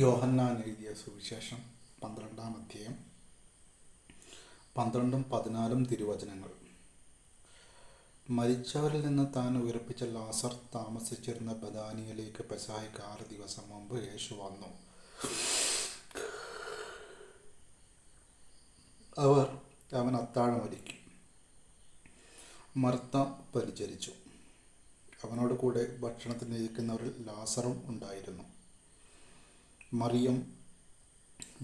യോഹന്നാൻ എഴുതിയ സുവിശേഷം 12-ാം അധ്യായം 12-14 തിരുവചനങ്ങൾ. മരിച്ചവരിൽ നിന്ന് താൻ ഉയർപ്പിച്ച ലാസർ താമസിച്ചിരുന്ന ബഥാനിയയിലേക്ക് പെസഹയ്ക്ക് 6 ദിവസം മുമ്പ് യേശു വന്നു. അവൻ അത്താഴം ഒരുക്കി. മർത്ത പരിചരിച്ചു. അവനോട് കൂടെ ഭക്ഷണത്തിനിരിക്കുന്നവരിൽ ലാസറും ഉണ്ടായിരുന്നു. മറിയം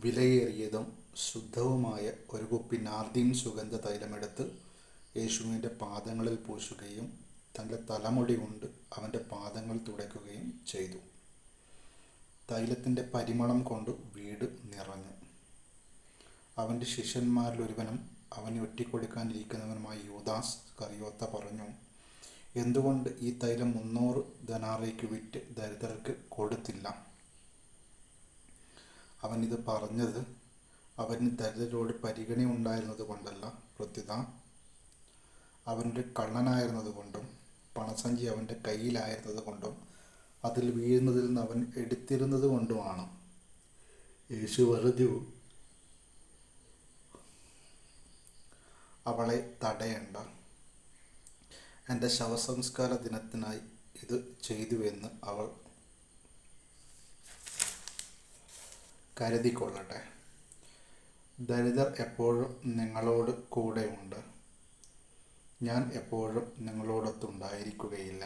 വിലയേറിയതും ശുദ്ധവുമായ ഒരു കുപ്പി നാർദീൻ സുഗന്ധ തൈലമെടുത്ത് യേശുവിൻ്റെ പാദങ്ങളിൽ പൂശുകയും തൻ്റെ തലമുടി കൊണ്ട് അവൻ്റെ പാദങ്ങൾ തുടയ്ക്കുകയും ചെയ്തു. തൈലത്തിൻ്റെ പരിമളം കൊണ്ട് വീട് നിറഞ്ഞു. അവൻ്റെ ശിഷ്യന്മാരിലൊരുവനും അവനെ ഒറ്റിക്കൊടുക്കാനിരിക്കുന്നവനുമായ യൂദാസ് കറിയോത്ത പറഞ്ഞു, എന്തുകൊണ്ട് ഈ തൈലം 300 ധനാറയ്ക്ക് വിറ്റ് ദരിദ്രർക്ക് കൊടുത്തില്ല? അവനിത് പറഞ്ഞത് അവന് ദരിദ്രരോട് പരിഗണന ഉണ്ടായിരുന്നത് കൊണ്ടല്ല, പ്രത്യുത അവൻ്റെ കള്ളനായിരുന്നത് കൊണ്ടും പണസഞ്ചി അവൻ്റെ കയ്യിലായിരുന്നത് കൊണ്ടും അതിൽ വീഴുന്നതിൽ നിന്ന് അവൻ എടുത്തിരുന്നത് കൊണ്ടുമാണ്. യേശു പറഞ്ഞു, അവളെ തടയണ്ട. എൻ്റെ ശവസംസ്കാര ദിനത്തിനായി ഇത് ചെയ്തുവെന്ന് അവൾ കരുതിക്കൊള്ളട്ടെ. ദരിദ്രർ എപ്പോഴും നിങ്ങളോട് കൂടെയുണ്ട്. ഞാൻ എപ്പോഴും നിങ്ങളോടൊത്തുണ്ടായിരിക്കുകയില്ല.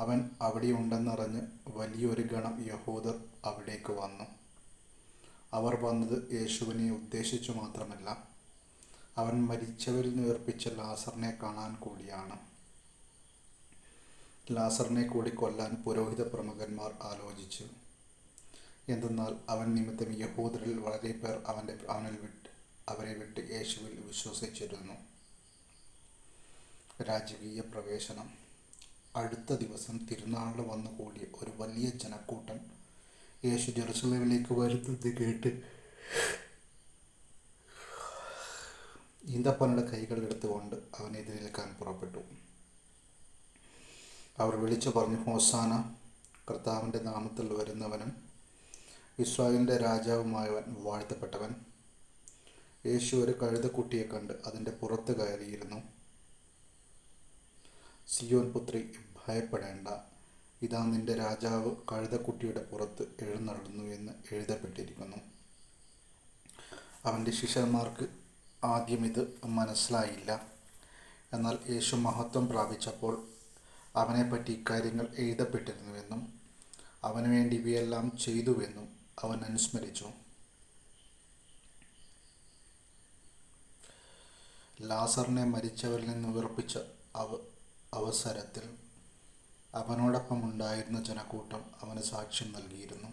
അവൻ അവിടെയുണ്ടെന്നറിഞ്ഞ് വലിയൊരു ഗണം യഹൂദർ അവിടേക്ക് വന്നു. അവർ വന്നത് യേശുവിനെ ഉദ്ദേശിച്ചു മാത്രമല്ല, അവൻ മരിച്ചവരിൽ നിന്ന് ഉയർപ്പിച്ച ലാസറിനെ കാണാൻ കൂടിയാണ്. ലാസറിനെ കൂടി കൊല്ലാൻ പുരോഹിത പ്രമുഖന്മാർ ആലോചിച്ചു. എന്തെന്നാൽ അവൻ നിമിത്തം യഹൂദരിൽ വളരെ പേർ അവരെ വിട്ട് യേശുവിൽ വിശ്വസിച്ചിരുന്നു. രാജകീയ പ്രവേശനം. അടുത്ത ദിവസം തിരുനാളിന് വന്നുകൂടിയ ഒരു വലിയ ജനക്കൂട്ടം യേശു ജെറുസലേമിലേക്ക് വരുന്നത് കേട്ട് ഈന്തപ്പനയുടെ കൈകൾ എടുത്തുകൊണ്ട് അവനെ എതിരേൽക്കാൻ പുറപ്പെട്ടു. അവർ വിളിച്ചു പറഞ്ഞു, ഹോസാന, കർത്താവിൻ്റെ നാമത്തിൽ വരുന്നവനും ഇസ്രായേലിൻ്റെ രാജാവുമായവൻ വാഴ്ത്തപ്പെട്ടവൻ. യേശു ഒരു കഴുതക്കുട്ടിയെ കണ്ട് അതിൻ്റെ പുറത്ത് കയറിയിരുന്നു. സിയോൻ പുത്രി, ഭയപ്പെടേണ്ട, ഇതാ നിന്റെ രാജാവ് കഴുതക്കുട്ടിയുടെ പുറത്ത് എഴുന്നള്ളുന്നു എന്ന് എഴുതപ്പെട്ടിരിക്കുന്നു. അവൻ്റെ ശിഷ്യന്മാർക്ക് ആദ്യം ഇത് മനസ്സിലായില്ല. എന്നാൽ യേശു മഹത്വം പ്രാപിച്ചപ്പോൾ അവനെപ്പറ്റി ഇക്കാര്യങ്ങൾ എഴുതപ്പെട്ടിരുന്നുവെന്നും അവന് വേണ്ടി ഇവയെല്ലാം ചെയ്തുവെന്നും അവൻ അനുസ്മരിച്ചു. ലാസറിനെ മരിച്ചവരിൽ നിന്ന് ഉയർപ്പിച്ച അവസരത്തിൽ അവനോടൊപ്പം ഉണ്ടായിരുന്ന ജനക്കൂട്ടം അവന് സാക്ഷ്യം നൽകിയിരുന്നു.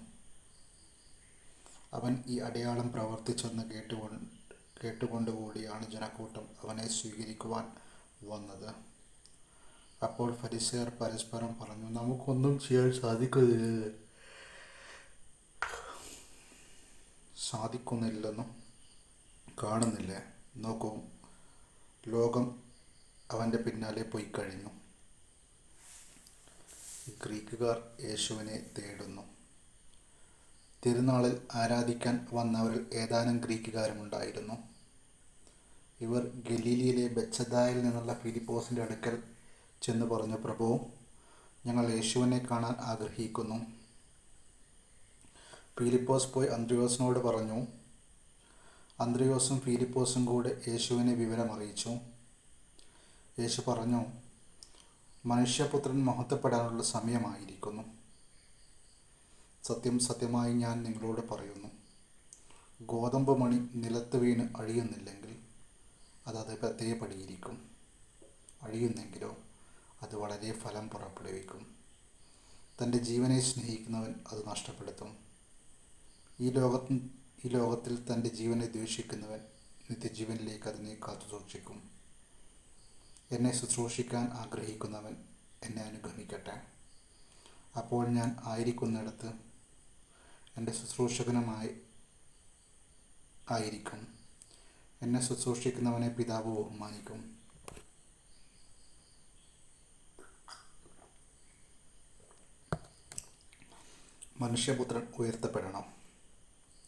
അവൻ ഈ അടയാളം പ്രവർത്തിച്ചെന്ന് കേട്ടുകൊണ്ടുകൂടിയാണ് ജനക്കൂട്ടം അവനെ സ്വീകരിക്കുവാൻ വന്നത്. അപ്പോൾ ഫരിസേയർ പരസ്പരം പറഞ്ഞു, നമുക്കൊന്നും ചെയ്യാൻ സാധിക്കുന്നില്ലെന്നും കാണുന്നില്ലേ? നോക്കൂ, ലോകം അവൻ്റെ പിന്നാലെ പോയി കഴിഞ്ഞു. ഗ്രീക്കുകാർ യേശുവിനെ തേടുന്നു. തിരുനാളിൽ ആരാധിക്കാൻ വന്നവരിൽ ഏതാനും ഗ്രീക്കുകാരുമുണ്ടായിരുന്നു. ഇവർ ഗലീലിയിലെ ബെത്സദായിൽ നിന്നുള്ള ഫിലിപ്പോസിൻ്റെ അടുക്കൽ ചെന്ന് പറഞ്ഞു, പ്രഭു, ഞങ്ങൾ യേശുവിനെ കാണാൻ ആഗ്രഹിക്കുന്നു. ഫിലിപ്പോസ് പോയി അന്ത്രയോസിനോട് പറഞ്ഞു. അന്ത്രയോസും ഫിലിപ്പോസും കൂടെ യേശുവിനെ വിവരമറിയിച്ചു. യേശു പറഞ്ഞു, മനുഷ്യപുത്രൻ മഹത്വപ്പെടാനുള്ള സമയമായിരിക്കുന്നു. സത്യം സത്യമായി ഞാൻ നിങ്ങളോട് പറയുന്നു, ഗോതമ്പ് മണി നിലത്ത് വീണ് അഴിയുന്നില്ലെങ്കിൽ അത് പതേപടിയിരിക്കും. അഴിയുന്നെങ്കിലോ അത് വളരെ ഫലം പുറപ്പെടുവിക്കും. തൻ്റെ ജീവനെ സ്നേഹിക്കുന്നവൻ അത് നഷ്ടപ്പെടുത്തും. ഈ ലോകത്തിൽ തൻ്റെ ജീവനെ ദ്വേഷിക്കുന്നവൻ നിത്യജീവനിലേക്ക് അതിനെ കാത്തു സൂക്ഷിക്കും. എന്നെ ശുശ്രൂഷിക്കാൻ ആഗ്രഹിക്കുന്നവൻ എന്നെ അനുഗമിക്കട്ടെ. അപ്പോൾ ഞാൻ ആയിരിക്കുന്നിടത്ത് എൻ്റെ ശുശ്രൂഷകനുമായി ആയിരിക്കും. എന്നെ ശുശ്രൂഷിക്കുന്നവനെ പിതാവ് ബഹുമാനിക്കും. മനുഷ്യപുത്രൻ ഉയർത്തപ്പെടണം.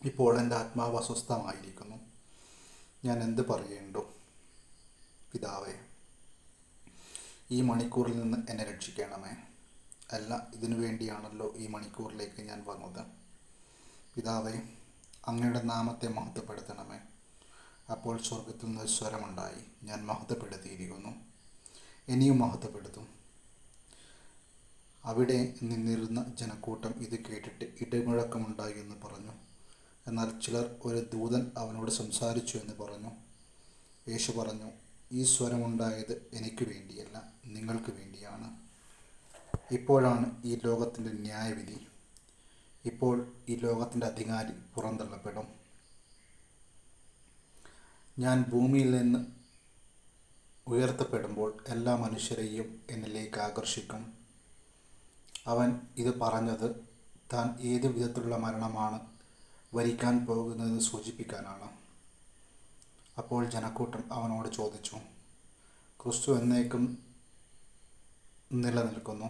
ഇപ്പോൾ എൻ്റെ ആത്മാവ് അസ്വസ്ഥമായിരിക്കുന്നു. ഞാൻ എന്ത് പറയേണ്ടു? പിതാവേ, ഈ മണിക്കൂറിൽ നിന്ന് എന്നെ രക്ഷിക്കണമേ. അല്ല, ഇതിനു വേണ്ടിയാണല്ലോ ഈ മണിക്കൂറിലേക്ക് ഞാൻ വന്നത്. പിതാവേ, അങ്ങയുടെ നാമത്തെ മഹത്വപ്പെടുത്തണമേ. അപ്പോൾ സ്വർഗത്തിൽ നിന്ന് സ്വരമുണ്ടായി, ഞാൻ മഹത്വപ്പെടുത്തിയിരിക്കുന്നു, ഇനിയും മഹത്വപ്പെടുത്തും. അവിടെ നിന്നിരുന്ന ജനക്കൂട്ടം ഇത് കേട്ടിട്ട് ഇടിമുഴക്കമുണ്ടായി എന്ന് പറഞ്ഞു. എന്നാൽ ചിലർ, ഒരു ദൂതൻ അവനോട് സംസാരിച്ചു എന്ന് പറഞ്ഞു. യേശു പറഞ്ഞു, ഈ സ്വരമുണ്ടായത് എനിക്ക് വേണ്ടിയല്ല, നിങ്ങൾക്ക് വേണ്ടിയാണ്. ഇപ്പോഴാണ് ഈ ലോകത്തിൻ്റെ ന്യായവിധി. ഇപ്പോൾ ഈ ലോകത്തിൻ്റെ അധികാരി പുറന്തള്ളപ്പെടും. ഞാൻ ഭൂമിയിൽ നിന്ന് ഉയർത്തപ്പെടുമ്പോൾ എല്ലാ മനുഷ്യരെയും എന്നിലേക്ക് ആകർഷിക്കും. അവൻ ഇത് പറഞ്ഞത് താൻ ഏതു വിധത്തിലുള്ള മരണമാണ് വരിക്കാൻ പോകുന്നതെന്ന് സൂചിപ്പിക്കാനാണ്. അപ്പോൾ ജനക്കൂട്ടം അവനോട് ചോദിച്ചു, ക്രിസ്തു എന്നേക്കും നിലനിൽക്കുന്നു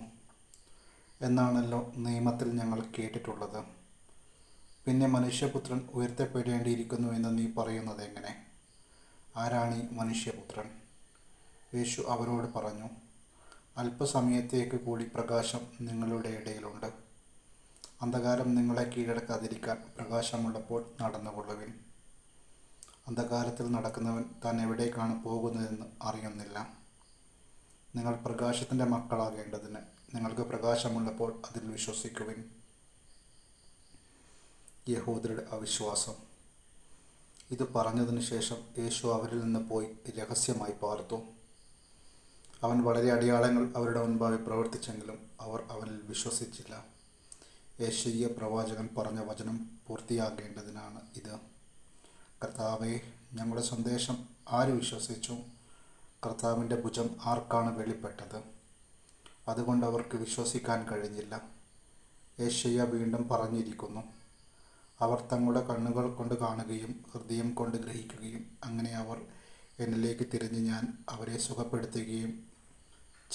എന്നാണല്ലോ നിയമത്തിൽ ഞങ്ങൾ കേട്ടിട്ടുള്ളത്. പിന്നെ മനുഷ്യപുത്രൻ ഉയർത്തപ്പെടേണ്ടിയിരിക്കുന്നു എന്ന് നീ പറയുന്നത് എങ്ങനെ? ആരാണീ മനുഷ്യപുത്രൻ? യേശു അവരോട് പറഞ്ഞു, അല്പസമയത്തേക്ക് കൂടി പ്രകാശം നിങ്ങളുടെ ഇടയിലുണ്ട്. അന്ധകാരം നിങ്ങളെ കീഴടക്കാതിരിക്കാൻ പ്രകാശമുള്ളപ്പോൾ നടന്നുകൊള്ളുവിൻ. അന്ധകാരത്തിൽ നടക്കുന്നവൻ താൻ എവിടേക്കാണ് പോകുന്നതെന്ന് അറിയുന്നില്ല. നിങ്ങൾ പ്രകാശത്തിൻ്റെ മക്കളാകേണ്ടതിന് നിങ്ങൾക്ക് പ്രകാശമുള്ളപ്പോൾ അതിൽ വിശ്വസിക്കുവിൻ. യഹൂദരുടെ അവിശ്വാസം. ഇത് പറഞ്ഞതിന് ശേഷം യേശു അവരിൽ നിന്ന് പോയി രഹസ്യമായി പാർത്തു. അവൻ വളരെ അടയാളങ്ങൾ അവരുടെ മുൻപാകെ പ്രവർത്തിച്ചെങ്കിലും അവർ അവനിൽ വിശ്വസിച്ചില്ല. യെശയ്യാ പ്രവാചകൻ പറഞ്ഞ വചനം പൂർത്തിയാകേണ്ടതിനാണ് ഇത്. കർത്താവേ, ഞങ്ങളുടെ സന്ദേശം ആര് വിശ്വസിച്ചു? കർത്താവിൻ്റെ ഭുജം ആർക്കാണ് വെളിപ്പെട്ടത്? അതുകൊണ്ട് അവർക്ക് വിശ്വസിക്കാൻ കഴിഞ്ഞില്ല. യെശയ്യാ വീണ്ടും പറഞ്ഞിരിക്കുന്നു, അവർ തങ്ങളുടെ കണ്ണുകൾ കൊണ്ട് കാണുകയും ഹൃദയം കൊണ്ട് ഗ്രഹിക്കുകയും അങ്ങനെ അവർ എന്നിലേക്ക് തിരിഞ്ഞ് ഞാൻ അവരെ സുഖപ്പെടുത്തുകയും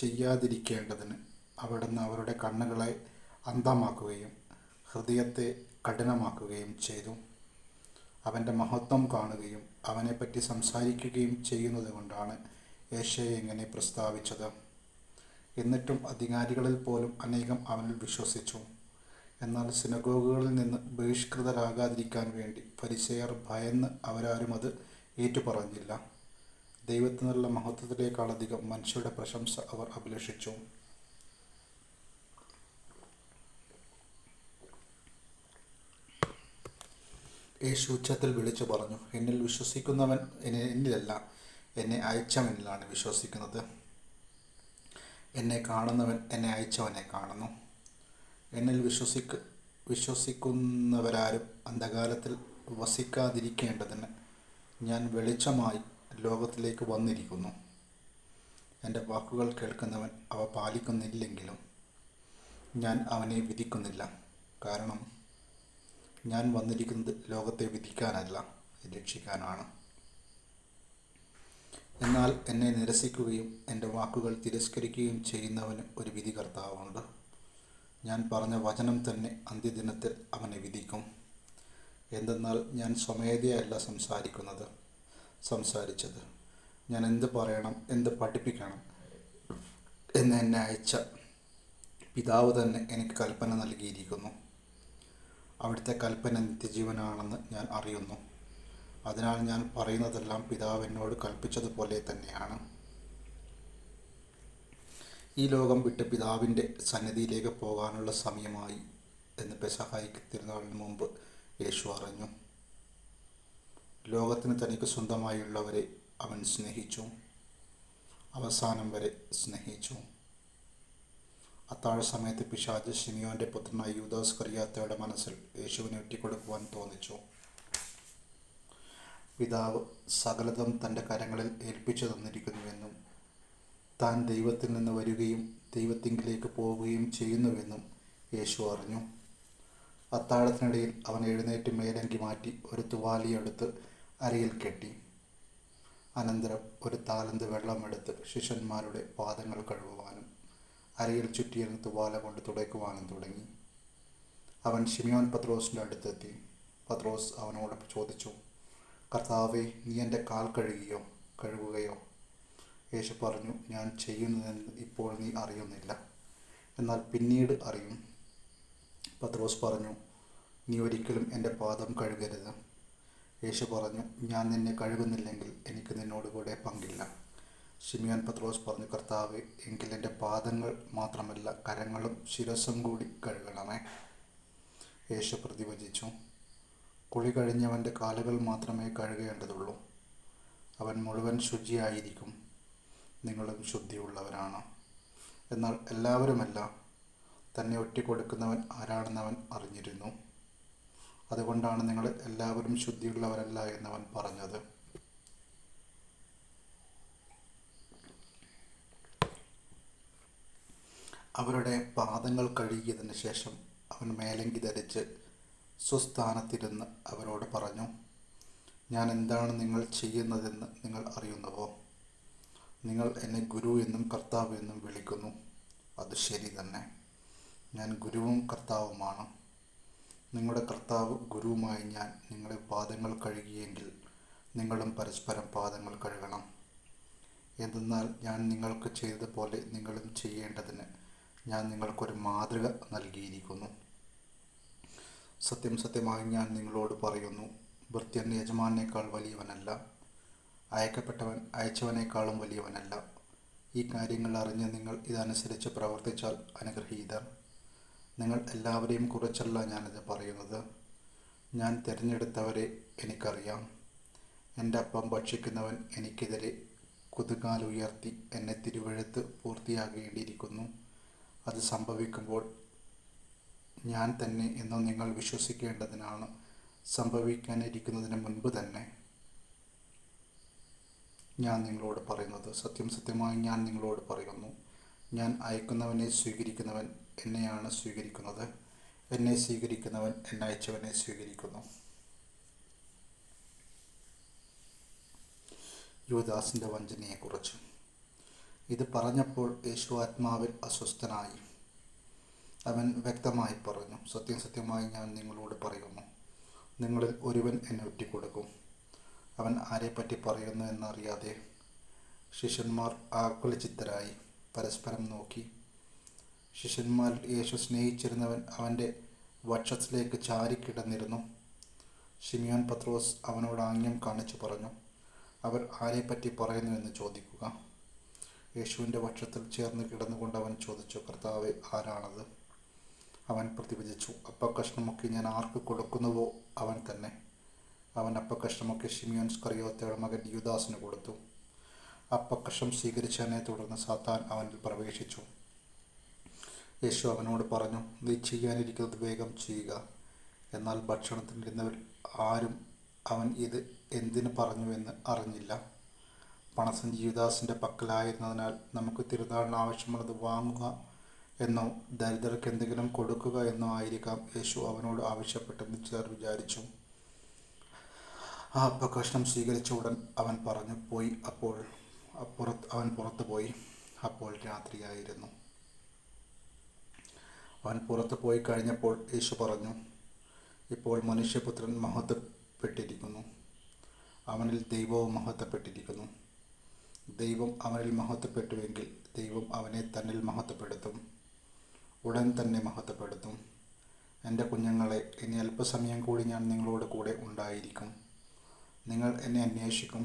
ചെയ്യാതിരിക്കേണ്ടതിന് അവിടുന്ന് അവരുടെ കണ്ണുകളെ അന്ധമാക്കുകയും ഹൃദയത്തെ കഠിനമാക്കുകയും ചെയ്തു. അവൻ്റെ മഹത്വം കാണുകയും അവനെപ്പറ്റി സംസാരിക്കുകയും ചെയ്യുന്നത് കൊണ്ടാണ് യെശയ്യാ ഇങ്ങനെ പ്രസ്താവിച്ചത്. എന്നിട്ടും അധികാരികളിൽ പോലും അനേകം അവനിൽ വിശ്വസിച്ചു. എന്നാൽ സിനഗോഗുകളിൽ നിന്ന് ബഹിഷ്കൃതരാകാതിരിക്കാൻ വേണ്ടി ഫരിസേയർ ഭയന്ന് അവരാരും അത് ഏറ്റുപറഞ്ഞില്ല. ദൈവത്തിനുള്ള മഹത്വത്തിനേക്കാളധികം മനുഷ്യരുടെ പ്രശംസ അവർ അഭിലഷിച്ചു. യേശു ഉച്ചത്തിൽ വിളിച്ചു പറഞ്ഞു, എന്നിൽ വിശ്വസിക്കുന്നവൻ എന്നിലല്ല, എന്നെ അയച്ചവനിലാണ് വിശ്വസിക്കുന്നത്. എന്നെ കാണുന്നവൻ എന്നെ അയച്ചവനെ കാണുന്നു. എന്നിൽ വിശ്വസിക്കുന്നവരാരും അന്ധകാരത്തിൽ വസിക്കാതിരിക്കേണ്ടതിന് ഞാൻ വെളിച്ചമായി ലോകത്തിലേക്ക് വന്നിരിക്കുന്നു. എൻ്റെ വാക്കുകൾ കേൾക്കുന്നവൻ അവ പാലിക്കുന്നില്ലെങ്കിലും ഞാൻ അവനെ വിധിക്കുന്നില്ല. കാരണം ഞാൻ വന്നിരിക്കുന്നത് ലോകത്തെ വിധിക്കാനല്ല, രക്ഷിക്കാനാണ്. എന്നാൽ എന്നെ നിരസിക്കുകയും എൻ്റെ വാക്കുകൾ തിരസ്കരിക്കുകയും ചെയ്യുന്നവന് ഒരു വിധികർത്താവുണ്ട്. ഞാൻ പറഞ്ഞ വചനം തന്നെ അന്ത്യദിനത്തിൽ അവനെ വിധിക്കും. എന്തെന്നാൽ ഞാൻ സ്വമേധയല്ല സംസാരിച്ചത്. ഞാൻ എന്ത് പറയണം, എന്ത് പഠിപ്പിക്കണം എന്ന് എന്നെ അയച്ച പിതാവ് തന്നെ എനിക്ക് കൽപ്പന നൽകിയിരിക്കുന്നു. അവിടുത്തെ കൽപ്പന നിത്യജീവനാണെന്ന് ഞാൻ അറിയുന്നു. അതിനാൽ ഞാൻ പറയുന്നതെല്ലാം പിതാവ് എന്നോട് കൽപ്പിച്ചതുപോലെ തന്നെയാണ്. ഈ ലോകം വിട്ട് പിതാവിൻ്റെ സന്നിധിയിലേക്ക് പോകാനുള്ള സമയമായി എന്ന് പെസഹ തിരുനാളിന് മുമ്പ് യേശു അറിഞ്ഞു. ലോകത്തിന് തനിക്ക് സ്വന്തമായുള്ളവരെ അവൻ സ്നേഹിച്ചു, അവസാനം വരെ സ്നേഹിച്ചു. അത്താഴ സമയത്ത് പിശാച് ശിമിയോൻ്റെ പുത്രനായ യൂദാസ് ഇസ്കറിയോത്തയുടെ മനസ്സിൽ യേശുവിനെ ഒറ്റിക്കൊടുക്കുവാൻ തോന്നിച്ചു. പിതാവ് സകലതും തൻ്റെ കരങ്ങളിൽ ഏൽപ്പിച്ചു തന്നിരിക്കുന്നുവെന്നും താൻ ദൈവത്തിൽ നിന്ന് വരികയും ദൈവത്തിങ്കിലേക്ക് പോവുകയും ചെയ്യുന്നുവെന്നും യേശു അറിഞ്ഞു. അത്താഴത്തിനിടയിൽ അവൻ എഴുന്നേറ്റ് മേലങ്കി മാറ്റി ഒരു തുവാലിയെടുത്ത് അരയിൽ കെട്ടി. അനന്തരം ഒരു താലന്ത് വെള്ളമെടുത്ത് ശിഷ്യന്മാരുടെ പാദങ്ങൾ കഴുകുവാനും അരയിൽ ചുറ്റിയിരുന്ന തുവാല കൊണ്ട് തുടയ്ക്കുവാനും തുടങ്ങി. അവൻ ശിമിയോൻ പത്രോസിൻ്റെ അടുത്തെത്തി. പത്രോസ് അവനോട് ചോദിച്ചു, കർത്താവേ, നീ എൻ്റെ കാൽ കഴുകുകയോ? യേശു പറഞ്ഞു, ഞാൻ ചെയ്യുന്നതെന്ന് ഇപ്പോൾ നീ അറിയുന്നില്ല, എന്നാൽ പിന്നീട് അറിയും. പത്രോസ് പറഞ്ഞു, നീ ഒരിക്കലും എൻ്റെ പാദം കഴുകരുത്. യേശു പറഞ്ഞു, ഞാൻ നിന്നെ കഴുകുന്നില്ലെങ്കിൽ എനിക്ക് നിന്നോട് കൂടെ പങ്കില്ല. ശിമിയോൻ പത്രോസ് പറഞ്ഞു, കർത്താവേ, എങ്കിൽ എൻ്റെ പാദങ്ങൾ മാത്രമല്ല കരങ്ങളും ശിരസ്സും കൂടി കഴുകണമേ. യേശു പ്രതിവചിച്ചു, കുളി കഴിഞ്ഞവൻ്റെ കാലുകൾ മാത്രമേ കഴുകേണ്ടതുള്ളൂ. അവൻ മുഴുവൻ ശുചിയായിരിക്കും. നിങ്ങളും ശുദ്ധിയുള്ളവരാണ്. എന്നാൽ എല്ലാവരുമല്ല, തന്നെ ഒറ്റിക്കൊടുക്കുന്നവൻ ആരാണെന്ന് അവൻ അറിഞ്ഞിരുന്നു. അതുകൊണ്ടാണ് നിങ്ങൾ എല്ലാവരും ശുദ്ധിയുള്ളവരല്ല എന്നവൻ പറഞ്ഞത്. അവരുടെ പാദങ്ങൾ കഴുകിയതിന് ശേഷം അവൻ മേലങ്കി ധരിച്ച് സ്വസ്ഥാനത്തിരുന്ന് അവരോട് പറഞ്ഞു, ഞാൻ എന്താണ് നിങ്ങൾ ചെയ്യുന്നതെന്ന് നിങ്ങൾ അറിയുന്നുവോ? നിങ്ങൾ എന്നെ ഗുരു എന്നും കർത്താവ് എന്നും വിളിക്കുന്നു. അത് ശരി തന്നെ. ഞാൻ ഗുരുവും കർത്താവുമാണ്. നിങ്ങളുടെ കർത്താവ് ഗുരുവുമായി ഞാൻ നിങ്ങളുടെ പാദങ്ങൾ കഴുകിയെങ്കിൽ നിങ്ങളും പരസ്പരം പാദങ്ങൾ കഴുകണം. എന്തെന്നാൽ ഞാൻ നിങ്ങൾക്ക് ചെയ്തതുപോലെ നിങ്ങളും ചെയ്യേണ്ടതിന് ഞാൻ നിങ്ങൾക്കൊരു മാതൃക നൽകിയിരിക്കുന്നു. സത്യം സത്യമായി ഞാൻ നിങ്ങളോട് പറയുന്നു, ഭൃത്യൻ യജമാനേക്കാൾ വലിയവനല്ല, അയക്കപ്പെട്ടവൻ അയച്ചവനേക്കാളും വലിയവനല്ല. ഈ കാര്യങ്ങൾ അറിഞ്ഞ് നിങ്ങൾ ഇതനുസരിച്ച് പ്രവർത്തിച്ചാൽ അനുഗ്രഹീതർ. നിങ്ങൾ എല്ലാവരെയും കുറിച്ചല്ല ഞാനിത് പറയുന്നത്. ഞാൻ തിരഞ്ഞെടുത്തവരെ എനിക്കറിയാം. എൻ്റെ അപ്പം ഭക്ഷിക്കുന്നവൻ എനിക്കെതിരെ കുതുകാലുയർത്തി എന്നെ തിരുവെഴുത്ത് പൂർത്തിയാകേണ്ടിയിരിക്കുന്നു. അത് സംഭവിക്കുമ്പോൾ ഞാൻ തന്നെ എന്ന് നിങ്ങൾ വിശ്വസിക്കേണ്ടതിനാണ്. സംഭവിക്കാനിരിക്കുന്നതിന് മുൻപ് തന്നെ ഞാൻ നിങ്ങളോട് പറയുന്നത്. സത്യം സത്യമായി ഞാൻ നിങ്ങളോട് പറയുന്നു, ഞാൻ അയക്കുന്നവനെ സ്വീകരിക്കുന്നവൻ എന്നെയാണ് സ്വീകരിക്കുന്നത്. എന്നെ സ്വീകരിക്കുന്നവൻ എന്നെ അയച്ചവനെ സ്വീകരിക്കുന്നു. യൂദാസിൻ്റെ വഞ്ചനയെക്കുറിച്ച്. ഇത് പറഞ്ഞപ്പോൾ യേശു ആത്മാവിൽ അസ്വസ്ഥനായി. അവൻ വ്യക്തമായി പറഞ്ഞു, സത്യം സത്യമായി ഞാൻ നിങ്ങളോട് പറയുന്നു, നിങ്ങളിൽ ഒരുവൻ എന്നെ ഒറ്റിക്കൊടുക്കും. അവൻ ആരെപ്പറ്റി പറയുന്നു എന്നറിയാതെ ശിഷ്യന്മാർ ആകുലചിത്തരായി പരസ്പരം നോക്കി. ശിഷ്യന്മാരിൽ യേശു സ്നേഹിച്ചിരുന്നവൻ അവൻ്റെ വക്ഷത്തിലേക്ക് ചാരിക്കിടന്നിരുന്നു. ശിമിയോൻ പത്രോസ് അവനോട് ആംഗ്യം കാണിച്ചു പറഞ്ഞു, അവർ ആരെപ്പറ്റി പറയുന്നു എന്ന് ചോദിക്കുക. യേശുവിൻ്റെ വക്ഷത്തിൽ ചേർന്ന് കിടന്നുകൊണ്ട് അവൻ ചോദിച്ചു, കർത്താവേ, ആരാണത്? അവൻ പ്രതിവചിച്ചു, അപ്പക്കഷ്ണമൊക്കെ ഞാൻ ആർക്ക് കൊടുക്കുന്നുവോ അവൻ തന്നെ. അവൻ അപ്പക്കഷ്ണമൊക്കെ ശിമിയോൻ സ്കറിയോത്തയുടെ മകൻ യൂദാസിന് കൊടുത്തു. അപ്പക്കഷ്ണം സ്വീകരിച്ചതിനെ തുടർന്ന് സാത്താൻ അവനിൽ പ്രവേശിച്ചു. യേശു അവനോട് പറഞ്ഞു, നീ ചെയ്യാനിരിക്കുന്നത് വേഗം ചെയ്യുക. എന്നാൽ ഭക്ഷണത്തിനിരുന്നവരിൽ ആരും അവൻ ഇത് എന്തിനു പറഞ്ഞു എന്ന് അറിഞ്ഞില്ല. പണസഞ്ചി യൂദാസിൻ്റെ പക്കലായിരുന്നതിനാൽ നമുക്ക് തിരുനാളിന് ആവശ്യമുള്ളത് വാങ്ങുക എന്നോ ദരിദ്രർക്ക് എന്തെങ്കിലും കൊടുക്കുക എന്നോ ആയിരിക്കാം യേശു അവനോട് ആവശ്യപ്പെട്ടെന്ന് ചിലർ വിചാരിച്ചു. ആ അപ്പക്കഷ്ണം സ്വീകരിച്ച ഉടൻ അവൻ പറഞ്ഞു പോയി. അവൻ പുറത്തു പോയി. അപ്പോൾ രാത്രിയായിരുന്നു. അവൻ പുറത്തു പോയി കഴിഞ്ഞപ്പോൾ യേശു പറഞ്ഞു, ഇപ്പോൾ മനുഷ്യപുത്രൻ മഹത്വപ്പെട്ടിരിക്കുന്നു, അവനിൽ ദൈവവും മഹത്വപ്പെട്ടിരിക്കുന്നു. ദൈവം അവനിൽ മഹത്വപ്പെട്ടുവെങ്കിൽ ദൈവം അവനെ തന്നിൽ മഹത്വപ്പെടുത്തും, ഉടൻ തന്നെ മഹത്വപ്പെടുത്തും. എൻ്റെ കുഞ്ഞുങ്ങളെ, ഇനി അല്പസമയം കൂടി ഞാൻ നിങ്ങളോട് കൂടെ ഉണ്ടായിരിക്കും. നിങ്ങൾ എന്നെ അന്വേഷിക്കും.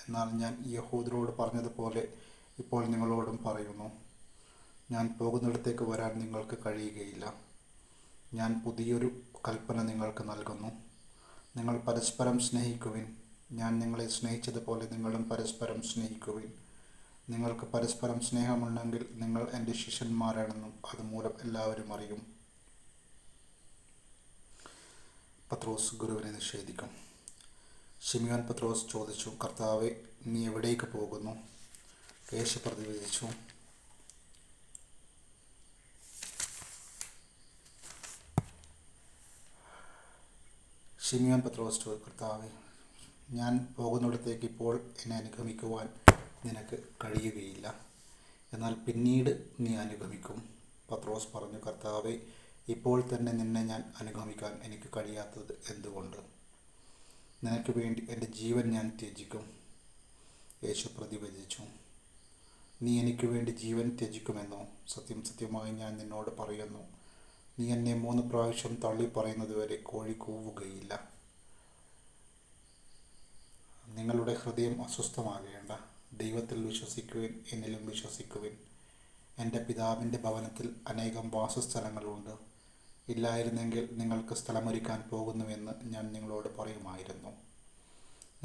എന്നാൽ ഞാൻ യഹൂദരോട് പറഞ്ഞതുപോലെ ഇപ്പോൾ നിങ്ങളോടും പറയുന്നു, ഞാൻ പോകുന്നിടത്തേക്ക് വരാൻ നിങ്ങൾക്ക് കഴിയുകയില്ല. ഞാൻ പുതിയൊരു കൽപ്പന നിങ്ങൾക്ക് നൽകുന്നു, നിങ്ങൾ പരസ്പരം സ്നേഹിക്കുവിൻ. ഞാൻ നിങ്ങളെ സ്നേഹിച്ചതുപോലെ നിങ്ങളും പരസ്പരം സ്നേഹിക്കുവിൻ. നിങ്ങൾക്ക് പരസ്പരം സ്നേഹമുണ്ടെങ്കിൽ നിങ്ങൾ എൻ്റെ ശിഷ്യന്മാരാണെന്നും അതുമൂലം എല്ലാവരും അറിയും. പത്രോസ് ഗുരുവിനെ നിഷേധിക്കും. ശിമിയോൻ പത്രോസ് ചോദിച്ചു, കർത്താവേ, നീ എവിടേക്ക് പോകുന്നു? യേശു പ്രതിവചിച്ചു, ശിമിയോൻ പത്രോസ് ചോദിച്ചു, കർത്താവേ, ഞാൻ പോകുന്നിടത്തേക്ക് ഇപ്പോൾ എന്നെ അനുഗമിക്കുവാൻ നിനക്ക് കഴിയുകയില്ല, എന്നാൽ പിന്നീട് നീ അനുഗമിക്കും. പത്രോസ് പറഞ്ഞു, കർത്താവേ, ഇപ്പോൾ തന്നെ നിന്നെ ഞാൻ അനുഗമിക്കാൻ എനിക്ക് കഴിയാത്തത് എന്തുകൊണ്ട്? നിനക്ക് വേണ്ടി എൻ്റെ ജീവൻ ഞാൻ ത്യജിക്കും. യേശു പ്രതിവചിച്ചു. നീ എനിക്ക് വേണ്ടി ജീവൻ ത്യജിക്കുമെന്നോ? സത്യം സത്യമായി ഞാൻ നിന്നോട് പറയുന്നു, നീ എന്നെ 3 പ്രാവശ്യം തള്ളി പറയുന്നതുവരെ കോഴി കൂവുകയില്ല. നിങ്ങളുടെ ഹൃദയം അസ്വസ്ഥമാകേണ്ട. ദൈവത്തിൽ വിശ്വസിക്കുവിൻ, എന്നിലും വിശ്വസിക്കുവിൻ. എൻ്റെ പിതാവിൻ്റെ ഭവനത്തിൽ അനേകം വാസസ്ഥലങ്ങളുണ്ട്. ഇല്ലായിരുന്നെങ്കിൽ നിങ്ങൾക്ക് സ്ഥലമൊരുക്കാൻ പോകുന്നുവെന്ന് ഞാൻ നിങ്ങളോട് പറയുമായിരുന്നു.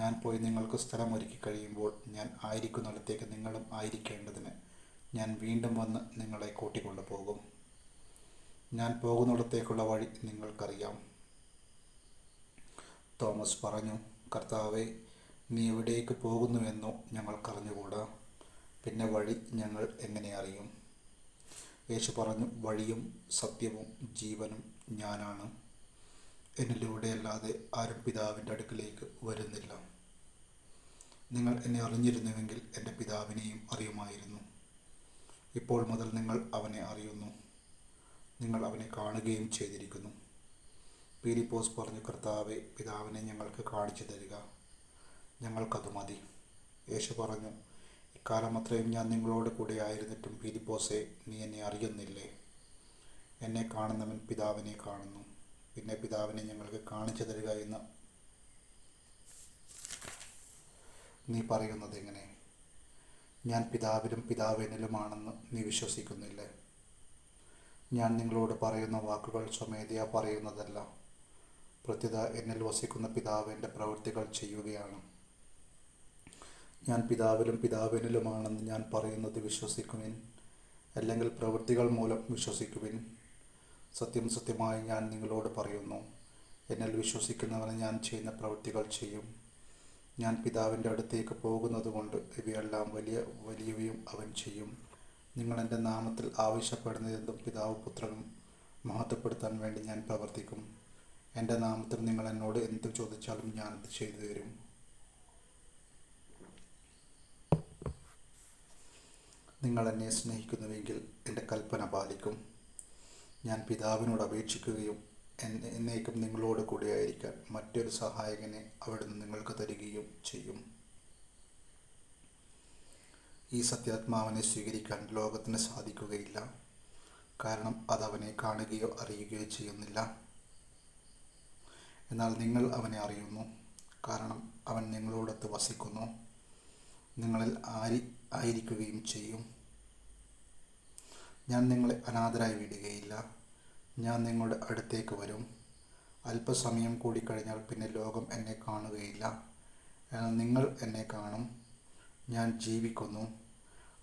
ഞാൻ പോയി നിങ്ങൾക്ക് സ്ഥലമൊരുക്കി കഴിയുമ്പോൾ ഞാൻ ആയിരിക്കുന്നിടത്തേക്ക് നിങ്ങളും ആയിരിക്കേണ്ടതിന് ഞാൻ വീണ്ടും വന്ന് നിങ്ങളെ കൂട്ടിക്കൊണ്ടു പോകും. ഞാൻ പോകുന്നിടത്തേക്കുള്ള വഴി നിങ്ങൾക്കറിയാം. തോമസ് പറഞ്ഞു, കർത്താവേ, നീ എവിടേക്ക് പോകുന്നുവെന്നോ ഞങ്ങൾക്കറിഞ്ഞുകൂടാ. പിന്നെ വഴി ഞങ്ങൾ എങ്ങനെ അറിയും? യേശു പറഞ്ഞു, വഴിയും സത്യവും ജീവനും ഞാനാണ്. എന്നിലൂടെയല്ലാതെ ആരും പിതാവിൻ്റെ അടുക്കിലേക്ക് വരുന്നില്ല. നിങ്ങൾ എന്നെ അറിഞ്ഞിരുന്നുവെങ്കിൽ എൻ്റെ പിതാവിനെയും അറിയുമായിരുന്നു. ഇപ്പോൾ മുതൽ നിങ്ങൾ അവനെ അറിയുന്നു, നിങ്ങൾ അവനെ കാണുകയും ചെയ്തിരിക്കുന്നു. പീലിപ്പോസ് പറഞ്ഞു, കർത്താവേ, പിതാവിനെ ഞങ്ങൾക്ക് കാണിച്ചു തരിക, ഞങ്ങൾക്കത് മതി. യേശു പറഞ്ഞു, ഇക്കാലം അത്രയും ഞാൻ നിങ്ങളോട് കൂടെ ആയിരുന്നിട്ടും പീലിപ്പോസേ, നീ എന്നെ അറിയുന്നില്ലേ? എന്നെ കാണുന്നവൻ പിതാവിനെ കാണുന്നു. പിന്നെ പിതാവിനെ ഞങ്ങൾക്ക് കാണിച്ചു തരിക എന്ന് നീ പറയുന്നത് എങ്ങനെ? ഞാൻ പിതാവിലും പിതാവ് എന്നിലുമാണെന്ന് നീ വിശ്വസിക്കുന്നില്ലേ? ഞാൻ നിങ്ങളോട് പറയുന്ന വാക്കുകൾ സ്വമേധയാ പറയുന്നതല്ല. പ്രത്യുത എന്നിൽ വസിക്കുന്ന പിതാവ് എൻ്റെ പ്രവൃത്തികൾ ചെയ്യുകയാണ്. ഞാൻ പിതാവിലും പിതാവ് എന്നിലുമാണെന്ന് ഞാൻ പറയുന്നത് വിശ്വസിക്കുവിൻ, അല്ലെങ്കിൽ പ്രവൃത്തികൾ മൂലം വിശ്വസിക്കുവിൻ. സത്യം സത്യമായി ഞാൻ നിങ്ങളോട് പറയുന്നു, എന്നിൽ വിശ്വസിക്കുന്നവന് ഞാൻ ചെയ്യുന്ന പ്രവൃത്തികൾ ചെയ്യും. ഞാൻ പിതാവിൻ്റെ അടുത്തേക്ക് പോകുന്നതുകൊണ്ട് ഇവയെല്ലാം വലിയവയും അവൻ ചെയ്യും. നിങ്ങൾ എൻ്റെ നാമത്തിൽ ആവശ്യപ്പെടുന്നതെന്തും പിതാവ് പുത്രനും മഹത്വപ്പെടുത്താൻ വേണ്ടി ഞാൻ പ്രവർത്തിക്കും. എൻ്റെ നാമത്തിൽ നിങ്ങൾ എന്നോട് എന്ത് ചോദിച്ചാലും ഞാനത് ചെയ്തു തരും. നിങ്ങൾ എന്നെ സ്നേഹിക്കുന്നുവെങ്കിൽ എൻ്റെ കൽപ്പന പാലിക്കും. ഞാൻ പിതാവിനോട് അപേക്ഷിക്കുകയും എന്നേക്കും നിങ്ങളോട് കൂടെയായിരിക്കാൻ മറ്റൊരു സഹായകനെ അവിടുന്ന് നിങ്ങൾക്ക് തരികയും ചെയ്യും. ഈ സത്യാത്മാവിനെ സ്വീകരിക്കാൻ ലോകത്തിന് സാധിക്കുകയില്ല, കാരണം അതവനെ കാണുകയോ അറിയുകയോ ചെയ്യുന്നില്ല. എന്നാൽ നിങ്ങൾ അവനെ അറിയുന്നു, കാരണം അവൻ നിങ്ങളോടൊത്ത് വസിക്കുന്നു, നിങ്ങളിൽ ആയിരിക്കുകയും ചെയ്യും. ഞാൻ നിങ്ങളെ അനാഥരായി വിടുകയില്ല. ഞാൻ നിങ്ങളുടെ അടുത്തേക്ക് വരും. അല്പസമയം കൂടി കഴിഞ്ഞാൽ പിന്നെ ലോകം എന്നെ കാണുകയില്ല, എന്നാൽ നിങ്ങൾ എന്നെ കാണും. ഞാൻ ജീവിക്കുന്നു,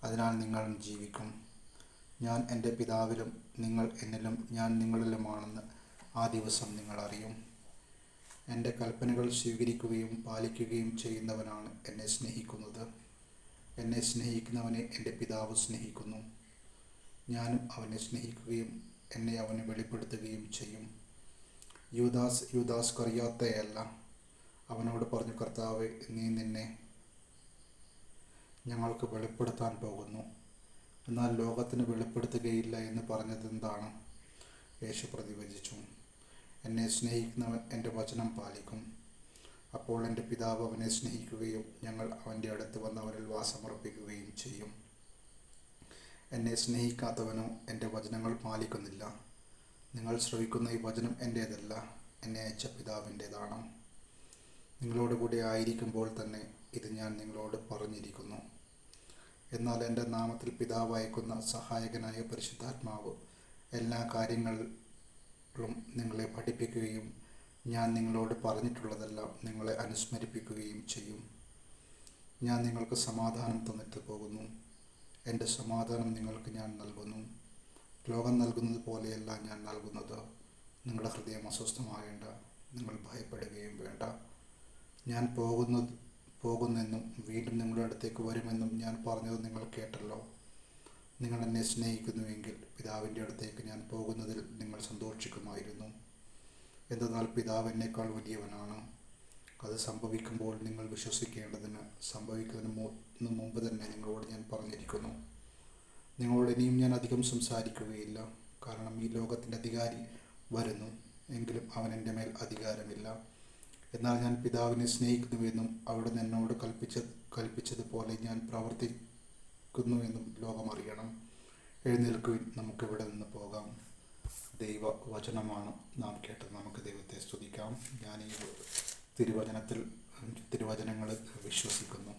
അതിനാൽ നിങ്ങളും ജീവിക്കും. ഞാൻ എൻ്റെ പിതാവിലും നിങ്ങൾ എന്നിലും ഞാൻ നിങ്ങളിലുമാണെന്ന് ആ ദിവസം നിങ്ങൾ അറിയും. എൻ്റെ കൽപ്പനകൾ സ്വീകരിക്കുകയും പാലിക്കുകയും ചെയ്യുന്നവനാണ് എന്നെ സ്നേഹിക്കുന്നത്. എന്നെ സ്നേഹിക്കുന്നവനെ എൻ്റെ പിതാവ് സ്നേഹിക്കുന്നു. ഞാനും അവനെ സ്നേഹിക്കുകയും എന്നെ അവന് വെളിപ്പെടുത്തുകയും ചെയ്യും. യൂദാസ് കറിയാത്തയല്ല അവനോട് പറഞ്ഞു, കർത്താവേ, നീ നിന്നെ ഞങ്ങൾക്ക് വെളിപ്പെടുത്താൻ പോകുന്നു, എന്നാൽ ലോകത്തിന് വെളിപ്പെടുത്തുകയില്ല എന്ന് പറഞ്ഞതെന്താണ്? യേശു പ്രതിവചിച്ചു, എന്നെ സ്നേഹിക്കുന്നവൻ എൻ്റെ വചനം പാലിക്കും. അപ്പോൾ എൻ്റെ പിതാവ് അവനെ സ്നേഹിക്കുകയും ഞങ്ങൾ അവൻ്റെ അടുത്ത് വന്ന് അവനിൽ വാസമുറപ്പിക്കുകയും ചെയ്യും. എന്നെ സ്നേഹിക്കാത്തവനോ എൻ്റെ വചനങ്ങൾ പാലിക്കുന്നില്ല. നിങ്ങൾ ശ്രവിക്കുന്ന ഈ വചനം എൻ്റേതല്ല, എന്നെ അയച്ച പിതാവിൻ്റേതാണ്. നിങ്ങളോടുകൂടി ആയിരിക്കുമ്പോൾ തന്നെ ഇത് ഞാൻ നിങ്ങളോട് പറഞ്ഞിരിക്കുന്നു. എന്നാൽ എൻ്റെ നാമത്തിൽ പിതാവ് അയക്കുന്ന സഹായകനായ പരിശുദ്ധാത്മാവ് എല്ലാ കാര്യങ്ങളും നിങ്ങളെ പഠിപ്പിക്കുകയും ഞാൻ നിങ്ങളോട് പറഞ്ഞിട്ടുള്ളതെല്ലാം നിങ്ങളെ അനുസ്മരിപ്പിക്കുകയും ചെയ്യും. ഞാൻ നിങ്ങൾക്ക് സമാധാനം തന്നിട്ട് പോകുന്നു. എൻ്റെ സമാധാനം നിങ്ങൾക്ക് ഞാൻ നൽകുന്നു. ലോകം നൽകുന്നത് പോലെയല്ല ഞാൻ നൽകുന്നത്. നിങ്ങളുടെ ഹൃദയം അസ്വസ്ഥമാകേണ്ട, നിങ്ങൾ ഭയപ്പെടുകയും വേണ്ട. ഞാൻ പോകുന്നെന്നും വീണ്ടും നിങ്ങളുടെ അടുത്തേക്ക് വരുമെന്നും ഞാൻ പറഞ്ഞത് നിങ്ങൾ കേട്ടല്ലോ. നിങ്ങൾ എന്നെ സ്നേഹിക്കുന്നുവെങ്കിൽ പിതാവിൻ്റെ അടുത്തേക്ക് ഞാൻ പോകുന്നതിൽ നിങ്ങൾ സന്തോഷിക്കുമായിരുന്നു. എന്തെന്നാൽ പിതാവ് എന്നേക്കാൾ വലിയവനാണ്. അത് സംഭവിക്കുമ്പോൾ നിങ്ങൾ വിശ്വസിക്കേണ്ടതിന് സംഭവിക്കുന്നതിന് മുമ്പ് തന്നെ നിങ്ങളോട് ഞാൻ പറഞ്ഞിരിക്കുന്നു. നിങ്ങളോട് ഇനിയും ഞാൻ അധികം സംസാരിക്കുകയില്ല, കാരണം ഈ ലോകത്തിൻ്റെ അധികാരി വരുന്നു, എങ്കിലും അവൻ എൻ്റെ മേൽ അധികാരമില്ല. എന്നാൽ ഞാൻ പിതാവിനെ സ്നേഹിക്കുന്നുവെന്നും അവിടുന്ന് എന്നോട് കൽപ്പിച്ചതുപോലെ ഞാൻ പ്രവർത്തിക്കുന്നുവെന്നും ലോകം അറിയണം. എഴുന്നേൽക്കുവിൻ, നമുക്കിവിടെ നിന്ന് പോകാം. ദൈവ വചനമാണ് നാം കേട്ടത്. നമുക്ക് ദൈവത്തെ സ്തുതിക്കാം. ഞാൻ ഈ തിരുവചനങ്ങൾ വിശ്വസിക്കുന്നു.